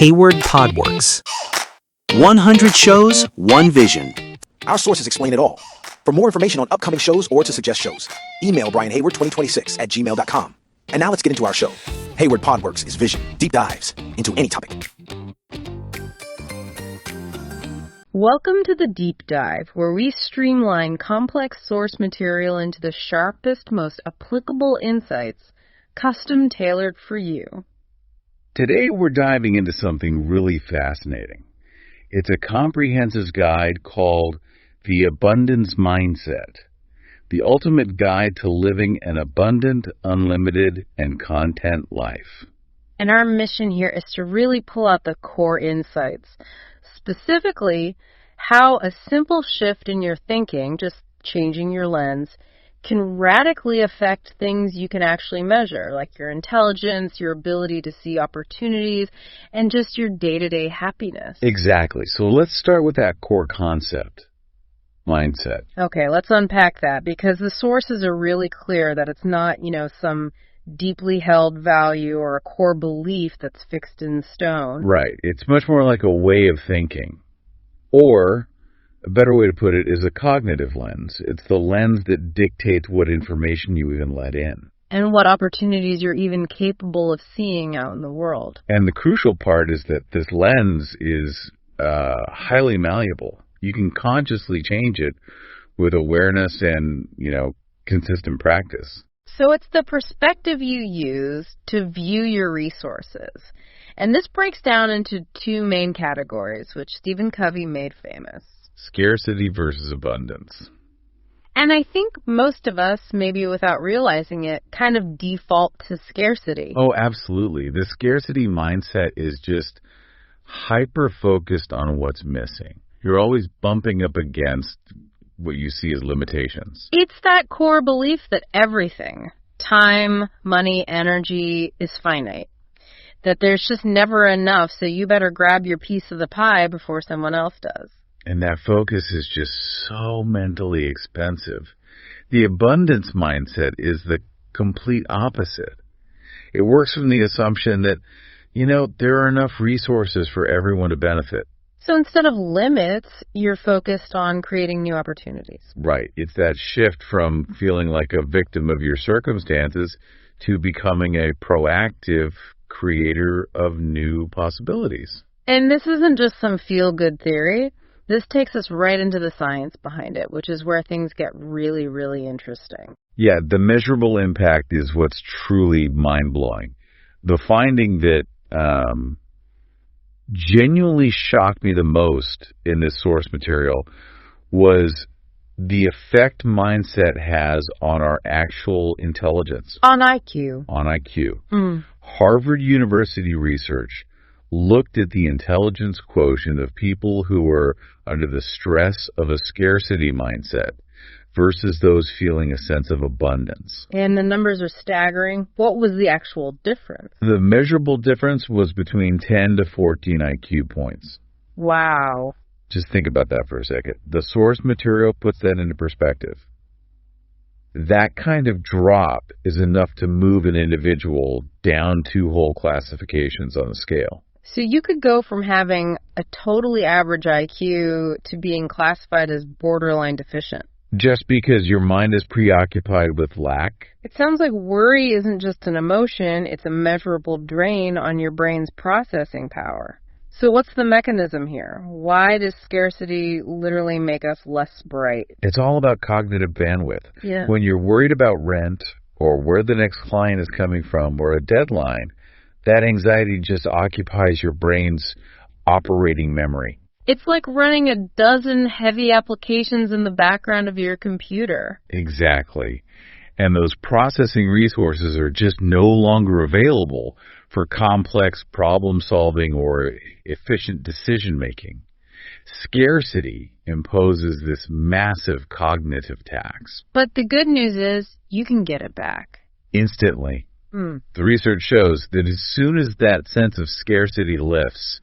Hayward Podworks. 100 shows, one vision. Our sources explain it all. For more information on upcoming shows or to suggest shows, email brianhayward2026@gmail.com. And now let's get into our show. Hayward Podworks is vision, deep dives into any topic. Welcome to the Deep Dive, where we streamline complex source material into the sharpest, most applicable insights, custom tailored for you. Today we're diving into something really fascinating. It's a comprehensive guide called The Abundance Mindset, the ultimate guide to living an abundant, unlimited, and content life. And our mission here is to really pull out the core insights, specifically how a simple shift in your thinking, just changing your lens, can radically affect things you can actually measure, like your intelligence, your ability to see opportunities, and just your day-to-day happiness. Exactly. So let's start with that core concept, mindset. Okay, let's unpack that, because the sources are really clear that it's not, some deeply held value or a core belief that's fixed in stone. Right. It's much more like a way of thinking. Or, a better way to put it is a cognitive lens. It's the lens that dictates what information you even let in. And what opportunities you're even capable of seeing out in the world. And the crucial part is that this lens is highly malleable. You can consciously change it with awareness and, consistent practice. So it's the perspective you use to view your resources. And this breaks down into two main categories, which Stephen Covey made famous. Scarcity versus abundance. And I think most of us, maybe without realizing it, kind of default to scarcity. Oh, absolutely. The scarcity mindset is just hyper-focused on what's missing. You're always bumping up against what you see as limitations. It's that core belief that everything, time, money, energy, is finite. That there's just never enough, so you better grab your piece of the pie before someone else does. And that focus is just so mentally expensive. The abundance mindset is the complete opposite. It works from the assumption that, there are enough resources for everyone to benefit. So instead of limits, you're focused on creating new opportunities. Right. It's that shift from feeling like a victim of your circumstances to becoming a proactive creator of new possibilities. And this isn't just some feel-good theory. This takes us right into the science behind it, which is where things get really, really interesting. Yeah, the measurable impact is what's truly mind-blowing. The finding that genuinely shocked me the most in this source material was the effect mindset has on our actual intelligence. On IQ. On IQ. Harvard University research looked at the intelligence quotient of people who were under the stress of a scarcity mindset versus those feeling a sense of abundance. And the numbers are staggering. What was the actual difference? The measurable difference was between 10 to 14 IQ points. Wow. Just think about that for a second. The source material puts that into perspective. That kind of drop is enough to move an individual down 2 whole classifications on the scale. So you could go from having a totally average IQ to being classified as borderline deficient. Just because your mind is preoccupied with lack? It sounds like worry isn't just an emotion, it's a measurable drain on your brain's processing power. So what's the mechanism here? Why does scarcity literally make us less bright? It's all about cognitive bandwidth. Yeah. When you're worried about rent or where the next client is coming from or a deadline, that anxiety just occupies your brain's operating memory. It's like running a dozen heavy applications in the background of your computer. Exactly. And those processing resources are just no longer available for complex problem solving or efficient decision making. Scarcity imposes this massive cognitive tax. But the good news is you can get it back. Instantly. The research shows that as soon as that sense of scarcity lifts,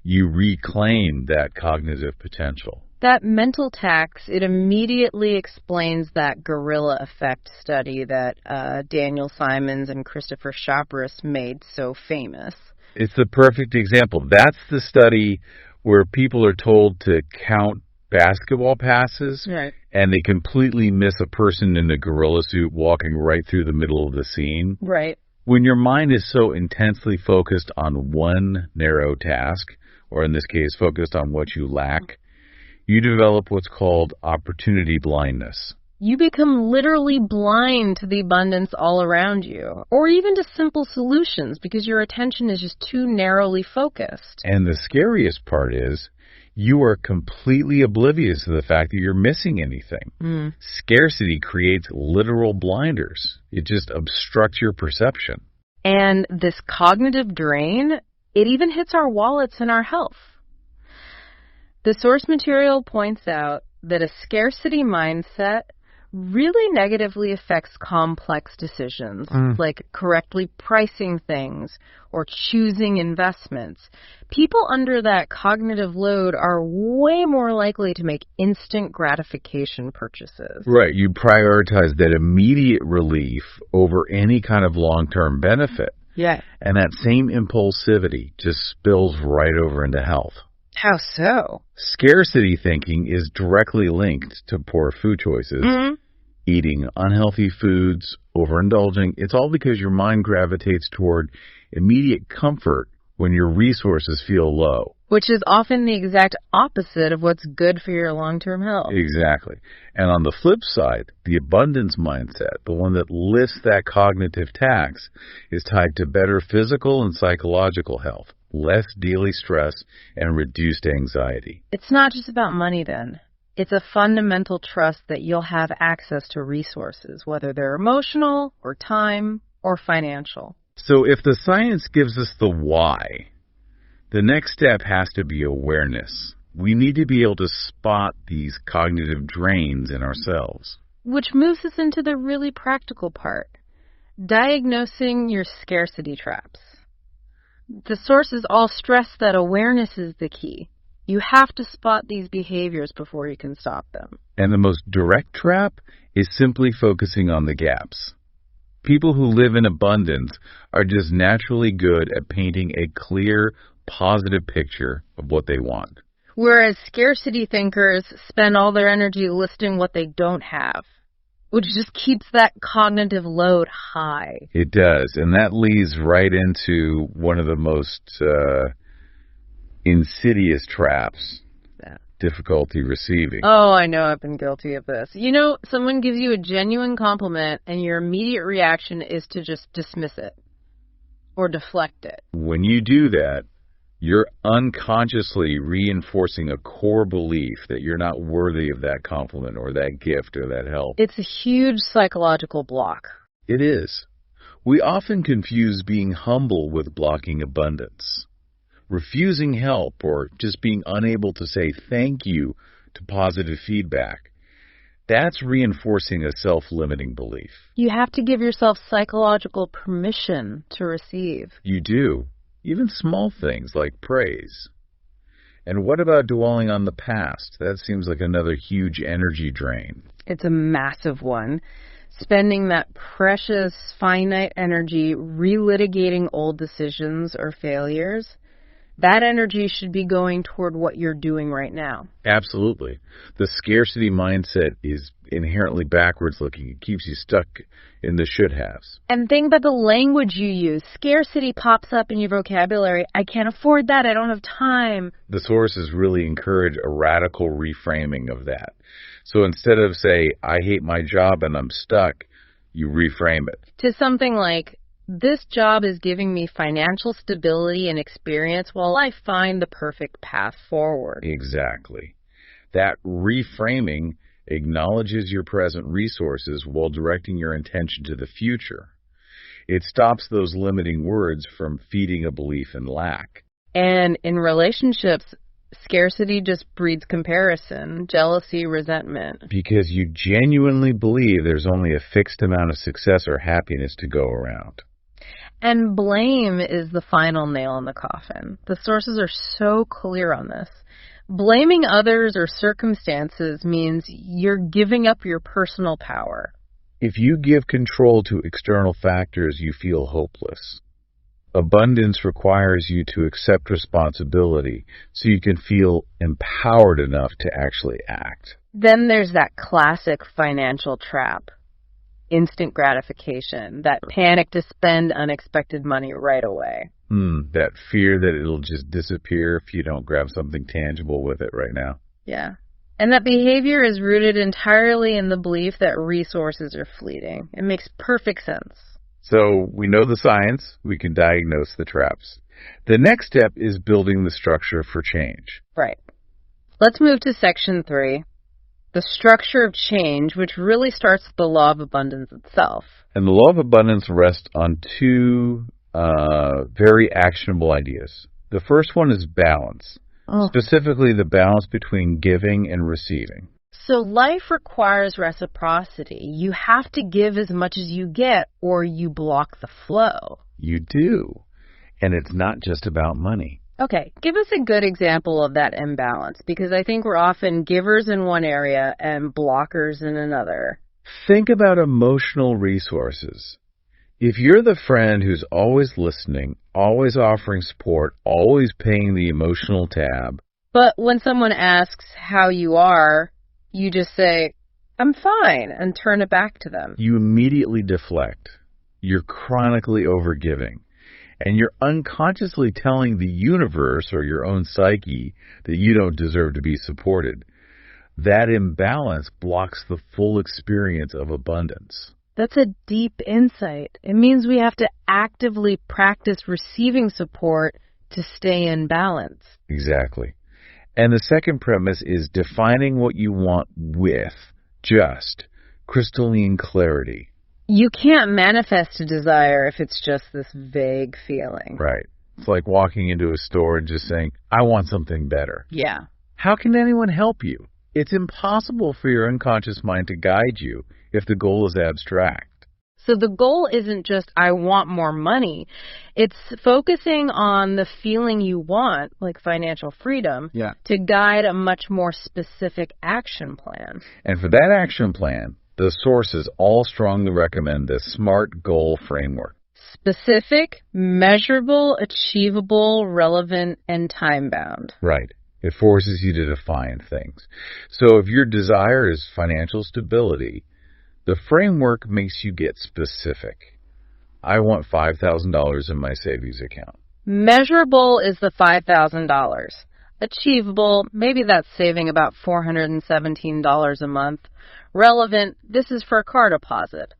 you reclaim that cognitive potential. That mental tax, it immediately explains that gorilla effect study that Daniel Simons and Christopher Chapris made so famous. It's the perfect example. That's the study where people are told to count basketball passes, Right. and they completely miss a person in a gorilla suit walking right through the middle of the scene. Right. When your mind is so intensely focused on one narrow task, or in this case, focused on what you lack, you develop what's called opportunity blindness. You become literally blind to the abundance all around you, or even to simple solutions because your attention is just too narrowly focused. And the scariest part is you are completely oblivious to the fact that you're missing anything. Scarcity creates literal blinders. It just obstructs your perception. And this cognitive drain, it even hits our wallets and our health. The source material points out that a scarcity mindset really negatively affects complex decisions, like correctly pricing things or choosing investments. People under that cognitive load are way more likely to make instant gratification purchases. Right. You prioritize that immediate relief over any kind of long-term benefit. Yeah. And that same impulsivity just spills right over into health. How so? Scarcity thinking is directly linked to poor food choices. Eating unhealthy foods, overindulging, it's all because your mind gravitates toward immediate comfort when your resources feel low. Which is often the exact opposite of what's good for your long-term health. Exactly. And on the flip side, the abundance mindset, the one that lifts that cognitive tax, is tied to better physical and psychological health, less daily stress, and reduced anxiety. It's not just about money then. It's a fundamental trust that you'll have access to resources, whether they're emotional or time or financial. So if the science gives us the why, the next step has to be awareness. We need to be able to spot these cognitive drains in ourselves. Which moves us into the really practical part, diagnosing your scarcity traps. The sources all stress that awareness is the key. You have to spot these behaviors before you can stop them. And the most direct trap is simply focusing on the gaps. People who live in abundance are just naturally good at painting a clear, positive picture of what they want. Whereas scarcity thinkers spend all their energy listing what they don't have, which just keeps that cognitive load high. It does, and that leads right into one of the most insidious traps, difficulty receiving. Oh, I know I've been guilty of this. You know, someone gives you a genuine compliment and your immediate reaction is to just dismiss it or deflect it. When you do that, you're unconsciously reinforcing a core belief that you're not worthy of that compliment or that gift or that help. It's a huge psychological block. It is. We often confuse being humble with blocking abundance. Refusing help or just being unable to say thank you to positive feedback, that's reinforcing a self-limiting belief. You have to give yourself psychological permission to receive. You do. Even small things like praise. And what about dwelling on the past? That seems like another huge energy drain. It's a massive one. Spending that precious, finite energy relitigating old decisions or failures, that energy should be going toward what you're doing right now. Absolutely. The scarcity mindset is inherently backwards looking. It keeps you stuck in the should-haves. And think about the language you use. Scarcity pops up in your vocabulary. I can't afford that. I don't have time. The sources really encourage a radical reframing of that. So instead of say, I hate my job and I'm stuck, you reframe it. To something like, this job is giving me financial stability and experience while I find the perfect path forward. Exactly. That reframing acknowledges your present resources while directing your intention to the future. It stops those limiting words from feeding a belief in lack. And in relationships, scarcity just breeds comparison, jealousy, resentment. Because you genuinely believe there's only a fixed amount of success or happiness to go around. And blame is the final nail in the coffin. The sources are so clear on this. Blaming others or circumstances means you're giving up your personal power. If you give control to external factors, you feel hopeless. Abundance requires you to accept responsibility so you can feel empowered enough to actually act. Then there's that classic financial trap. Instant gratification, that panic to spend unexpected money right away. That fear that it'll just disappear if you don't grab something tangible with it right now. Yeah. And that behavior is rooted entirely in the belief that resources are fleeting. It makes perfect sense. So we know the science, we can diagnose the traps. The next step is building the structure for change. Right. Let's move to section 3. The structure of change, which really starts with the law of abundance itself. And the law of abundance rests on two very actionable ideas. The first one is balance, specifically the balance between giving and receiving. So life requires reciprocity. You have to give as much as you get or you block the flow. You do. And it's not just about money. Okay, give us a good example of that imbalance, because I think we're often givers in one area and blockers in another. Think about emotional resources. If you're the friend who's always listening, always offering support, always paying the emotional tab. But when someone asks how you are, you just say, I'm fine, and turn it back to them. You immediately deflect. You're chronically overgiving. And you're unconsciously telling the universe or your own psyche that you don't deserve to be supported. That imbalance blocks the full experience of abundance. That's a deep insight. It means we have to actively practice receiving support to stay in balance. Exactly. And the second premise is defining what you want with just crystalline clarity. You can't manifest a desire if it's just this vague feeling. Right. It's like walking into a store and just saying, I want something better. Yeah. How can anyone help you? It's impossible for your unconscious mind to guide you if the goal is abstract. So the goal isn't just, I want more money. It's focusing on the feeling you want, like financial freedom, to guide a much more specific action plan. And for that action plan, the sources all strongly recommend the SMART goal framework. Specific, measurable, achievable, relevant, and time-bound. Right. It forces you to define things. So if your desire is financial stability, the framework makes you get specific. I want $5,000 in my savings account. Measurable is the $5,000. Achievable, maybe that's saving about $417 a month. Relevant, this is for a car deposit.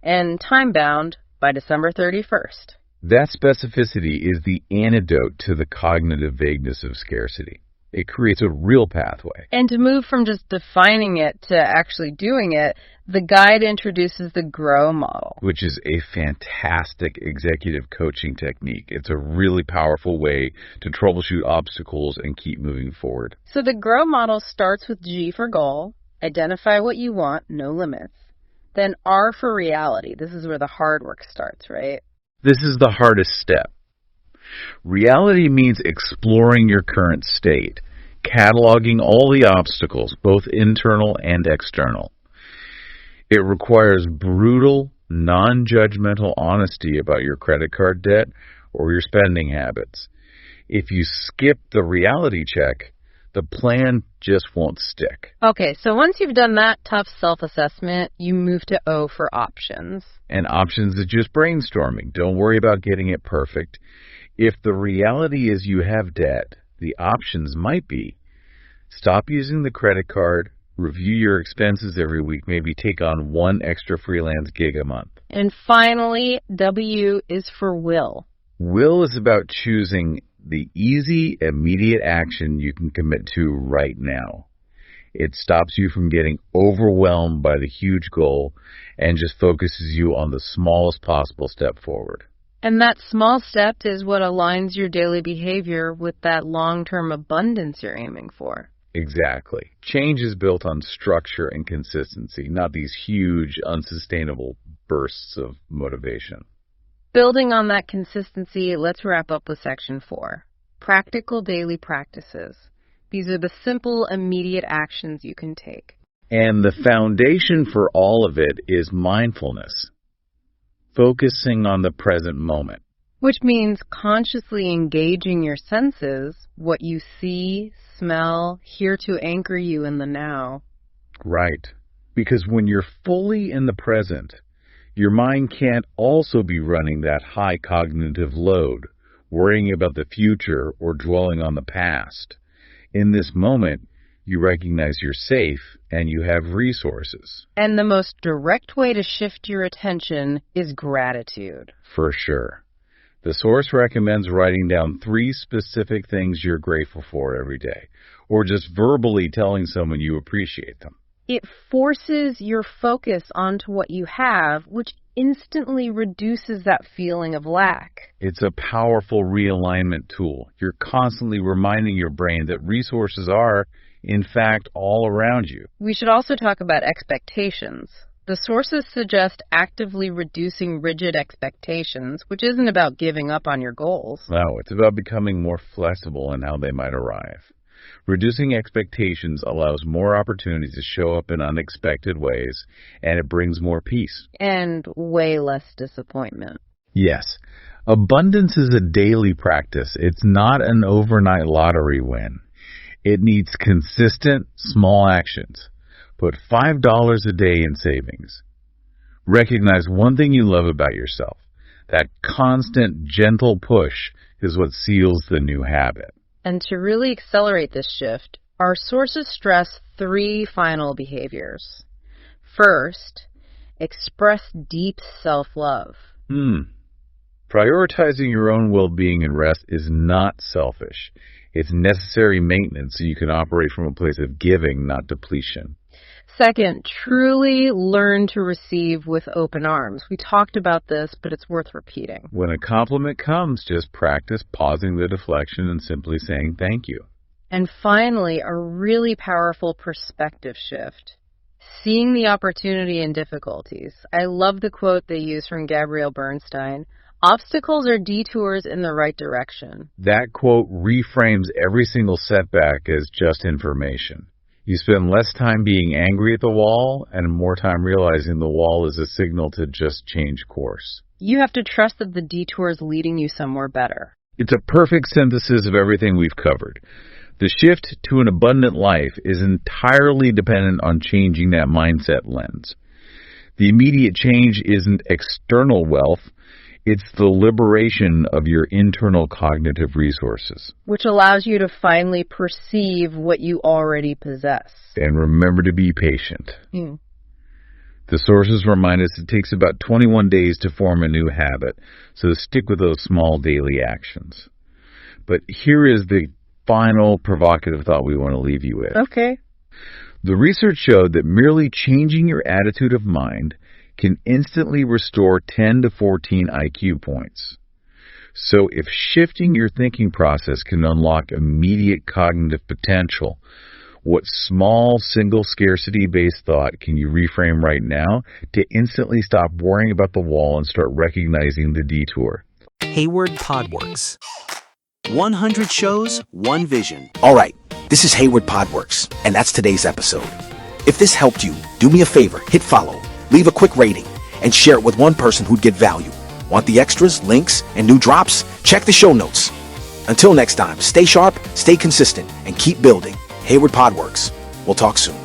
And time-bound, by December 31st. That specificity is the antidote to the cognitive vagueness of scarcity. It creates a real pathway. And to move from just defining it to actually doing it, the guide introduces the GROW model. Which is a fantastic executive coaching technique. It's a really powerful way to troubleshoot obstacles and keep moving forward. So the GROW model starts with G for goal, identify what you want, no limits. Then R for reality. This is where the hard work starts, right? This is the hardest step. Reality means exploring your current state, cataloging all the obstacles, both internal and external. It requires brutal, non-judgmental honesty about your credit card debt or your spending habits. If you skip the reality check, the plan just won't stick. Okay, so once you've done that tough self-assessment, you move to O for options. And options is just brainstorming. Don't worry about getting it perfect. If the reality is you have debt, the options might be stop using the credit card, review your expenses every week, maybe take on one extra freelance gig a month. And finally, W is for will. Will is about choosing the easy, immediate action you can commit to right now. It stops you from getting overwhelmed by the huge goal and just focuses you on the smallest possible step forward. And that small step is what aligns your daily behavior with that long-term abundance you're aiming for. Exactly. Change is built on structure and consistency, not these huge, unsustainable bursts of motivation. Building on that consistency, let's wrap up with section 4. Practical daily practices. These are the simple, immediate actions you can take. And the foundation for all of it is mindfulness. Focusing on the present moment. Which means consciously engaging your senses, what you see, smell, hear to anchor you in the now. Right. Because when you're fully in the present, your mind can't also be running that high cognitive load, worrying about the future or dwelling on the past. In this moment, you recognize you're safe and you have resources. And the most direct way to shift your attention is gratitude. For sure. The source recommends writing down 3 specific things you're grateful for every day, or just verbally telling someone you appreciate them. It forces your focus onto what you have, which instantly reduces that feeling of lack. It's a powerful realignment tool. You're constantly reminding your brain that resources are, in fact, all around you. We should also talk about expectations. The sources suggest actively reducing rigid expectations, which isn't about giving up on your goals. No, it's about becoming more flexible in how they might arrive. Reducing expectations allows more opportunities to show up in unexpected ways, and it brings more peace. And way less disappointment. Yes, abundance is a daily practice. It's not an overnight lottery win. It needs consistent, small actions. Put $5 a day in savings. Recognize one thing you love about yourself. That constant, gentle push is what seals the new habit. And to really accelerate this shift, our sources stress 3 final behaviors. First, express deep self-love. Prioritizing your own well-being and rest is not selfish. It's necessary maintenance so you can operate from a place of giving, not depletion. Second, truly learn to receive with open arms. We talked about this, but it's worth repeating. When a compliment comes, just practice pausing the deflection and simply saying thank you. And finally, a really powerful perspective shift. Seeing the opportunity in difficulties. I love the quote they use from Gabrielle Bernstein. Obstacles are detours in the right direction. That quote reframes every single setback as just information. You spend less time being angry at the wall and more time realizing the wall is a signal to just change course. You have to trust that the detour is leading you somewhere better. It's a perfect synthesis of everything we've covered. The shift to an abundant life is entirely dependent on changing that mindset lens. The immediate change isn't external wealth. It's the liberation of your internal cognitive resources. Which allows you to finally perceive what you already possess. And remember to be patient. The sources remind us it takes about 21 days to form a new habit, so stick with those small daily actions. But here is the final provocative thought we want to leave you with. Okay. The research showed that merely changing your attitude of mind can instantly restore 10 to 14 IQ points. So if shifting your thinking process can unlock immediate cognitive potential, what small, single scarcity-based thought can you reframe right now to instantly stop worrying about the wall and start recognizing the detour? Hayward Podworks. 100 shows, 1 vision. All right, this is Hayward Podworks, and that's today's episode. If this helped you, do me a favor, hit follow, leave a quick rating, and share it with one person who'd get value. Want the extras, links, and new drops? Check the show notes. Until next time, stay sharp, stay consistent, and keep building. Hayward Podworks. We'll talk soon.